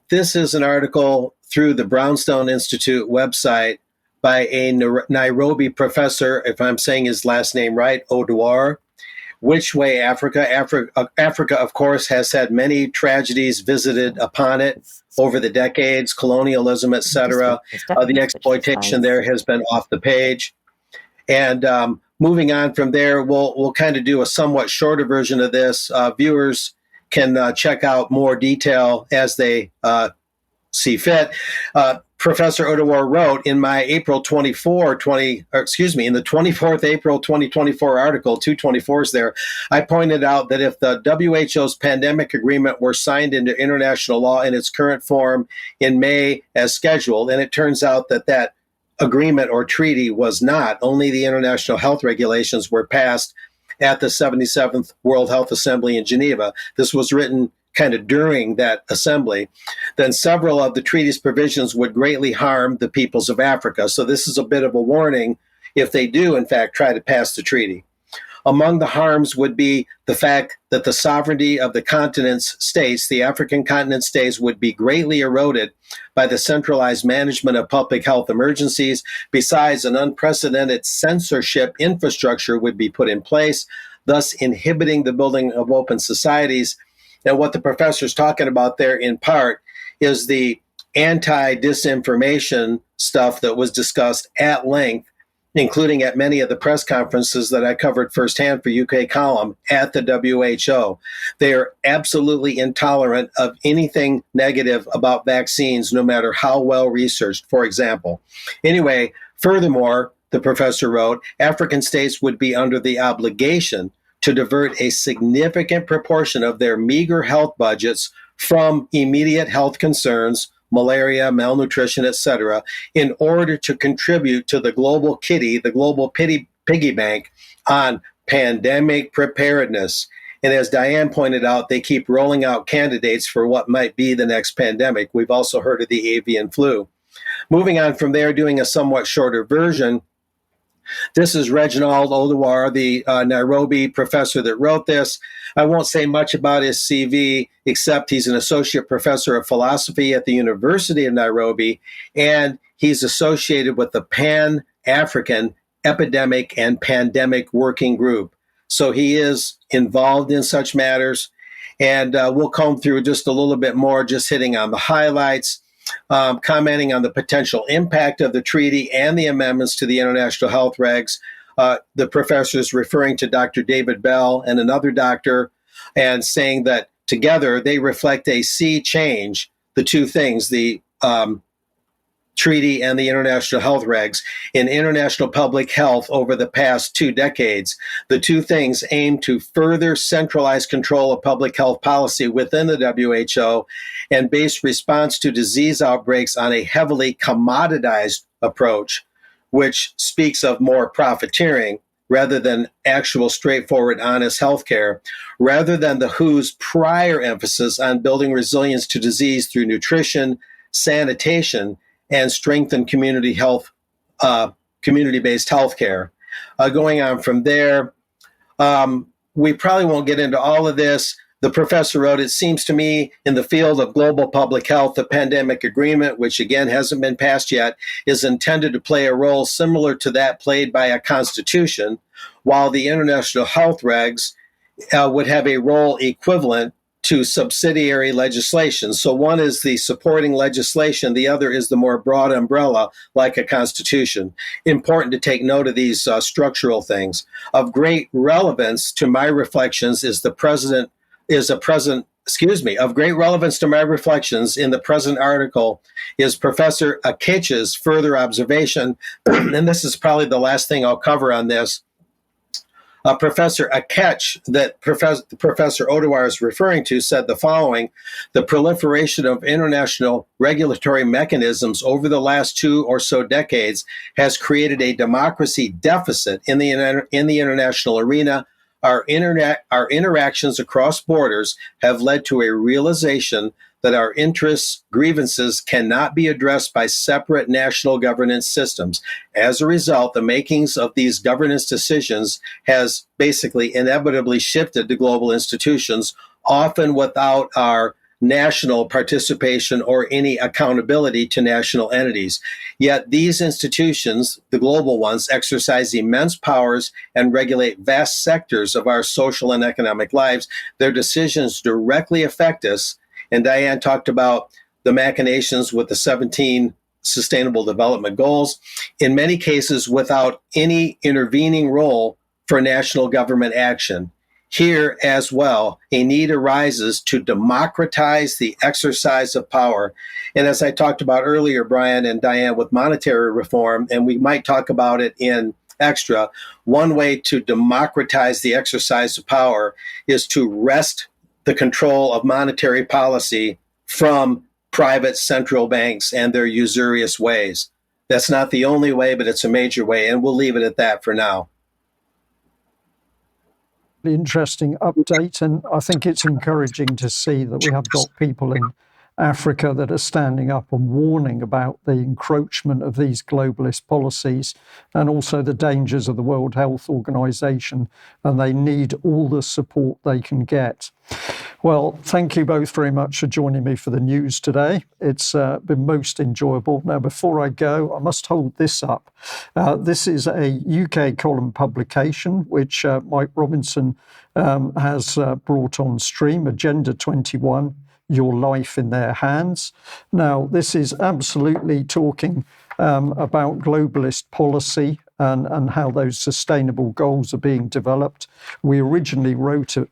This is an article through the Brownstone Institute website by a Nairobi professor, if I'm saying his last name right, Odwar. Which Way Africa? Africa, of course, has had many tragedies visited upon it over the decades, colonialism, etc. The exploitation there has been off the page. And moving on from there, we'll kind of do a somewhat shorter version of this. Viewers can check out more detail as they see fit. Professor Odawar wrote in my in the 24th April 2024 article, 224s there, I pointed out that if the WHO's pandemic agreement were signed into international law in its current form in May as scheduled, and it turns out that agreement or treaty was not, only the international health regulations were passed at the 77th World Health Assembly in Geneva. This was written kind of during that assembly. Then several of the treaty's provisions would greatly harm the peoples of Africa. So this is a bit of a warning if they do, in fact, try to pass the treaty. Among the harms would be the fact that the sovereignty of the continent's states, the African continent states, would be greatly eroded by the centralized management of public health emergencies. Besides, an unprecedented censorship infrastructure would be put in place, thus inhibiting the building of open societies. And what the professor's talking about there in part is the anti-disinformation stuff that was discussed at length, including at many of the press conferences that I covered firsthand for UK Column at the WHO. They are absolutely intolerant of anything negative about vaccines, no matter how well researched, for example. Anyway, furthermore, the professor wrote, African states would be under the obligation to divert a significant proportion of their meager health budgets from immediate health concerns, malaria, malnutrition, etc., in order to contribute to the global kitty, the global piggy bank on pandemic preparedness. And as Diane pointed out, they keep rolling out candidates for what might be the next pandemic. We've also heard of the avian flu. Moving on from there, doing a somewhat shorter version, this is Reginald Odawar, the Nairobi professor that wrote this. I won't say much about his CV, except he's an associate professor of philosophy at the University of Nairobi, and he's associated with the Pan-African Epidemic and Pandemic Working Group. So he is involved in such matters, and we'll comb through just a little bit more, just hitting on the highlights. Commenting on the potential impact of the treaty and the amendments to the international health regs. The professor is referring to Dr. David Bell and another doctor and saying that together they reflect a sea change, the two things, the treaty and the international health regs, in international public health over the past 2 decades. The two things aim to further centralize control of public health policy within the WHO and base response to disease outbreaks on a heavily commoditized approach, which speaks of more profiteering rather than actual straightforward, honest healthcare, rather than the WHO's prior emphasis on building resilience to disease through nutrition, sanitation, and strengthen community health community-based healthcare. Going on from there, we probably won't get into all of this. The professor wrote, "It seems to me in the field of global public health, the pandemic agreement, which again hasn't been passed yet, is intended to play a role similar to that played by a constitution, while the international health regs would have a role equivalent to subsidiary legislation." So one is the supporting legislation, the other is the more broad umbrella, like a constitution. Important to take note of these structural things. Of great relevance to my reflections of great relevance to my reflections in the present article is Professor Akechi's further observation, and this is probably the last thing I'll cover on this. Professor Akech, that Professor Odewar is referring to, said the following: "The proliferation of international regulatory mechanisms over the last 2 or so decades has created a democracy deficit in the international arena. Our interactions across borders have led to a realization that our interests, grievances cannot be addressed by separate national governance systems. As a result, the makings of these governance decisions has basically inevitably shifted to global institutions, often without our national participation or any accountability to national entities. Yet these institutions, the global ones, exercise immense powers and regulate vast sectors of our social and economic lives. Their decisions directly affect us." And Diane talked about the machinations with the 17 Sustainable Development Goals, in many cases without any intervening role for national government action. Here as well, a need arises to democratize the exercise of power. And as I talked about earlier, Brian and Diane, with monetary reform, and we might talk about it in extra, one way to democratize the exercise of power is to wrest the control of monetary policy from private central banks and their usurious ways. That's not the only way, but it's a major way, and we'll leave it at that for now. Interesting update, and I think it's encouraging to see that we have got people in Africa that are standing up and warning about the encroachment of these globalist policies and also the dangers of the World Health Organization, and they need all the support they can get. Well, thank you both very much for joining me for the news today. It's been most enjoyable. Now, before I go, I must hold this up. This is a UK column publication, which Mike Robinson has brought on stream, Agenda 21, Your Life in Their Hands. Now, this is absolutely talking about globalist policy and how those sustainable goals are being developed. We originally wrote it.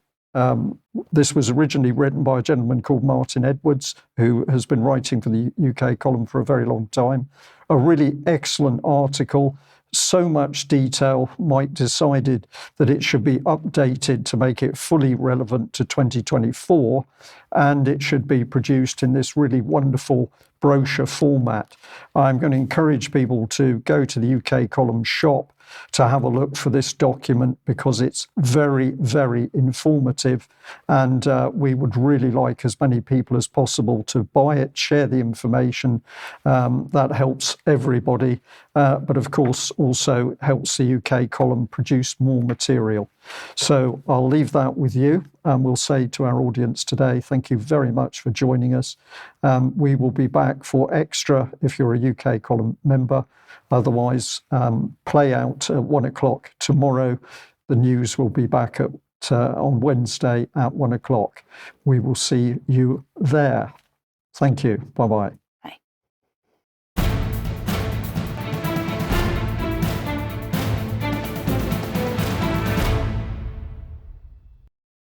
This was originally written by a gentleman called Martin Edwards, who has been writing for the UK column for a very long time. A really excellent article, so much detail. Mike decided that it should be updated to make it fully relevant to 2024, and it should be produced in this really wonderful brochure format. I'm going to encourage people to go to the UK column shop to have a look for this document, because it's very, very informative, and we would really like as many people as possible to buy it, share the information. That helps everybody, but of course also helps the UK column produce more material. So I'll leave that with you, and we'll say to our audience today, thank you very much for joining us. We will be back for extra if you're a UK column member. Otherwise, play out at 1 o'clock tomorrow. The news will be back on Wednesday at 1 o'clock. We will see you there. Thank you. Bye-bye.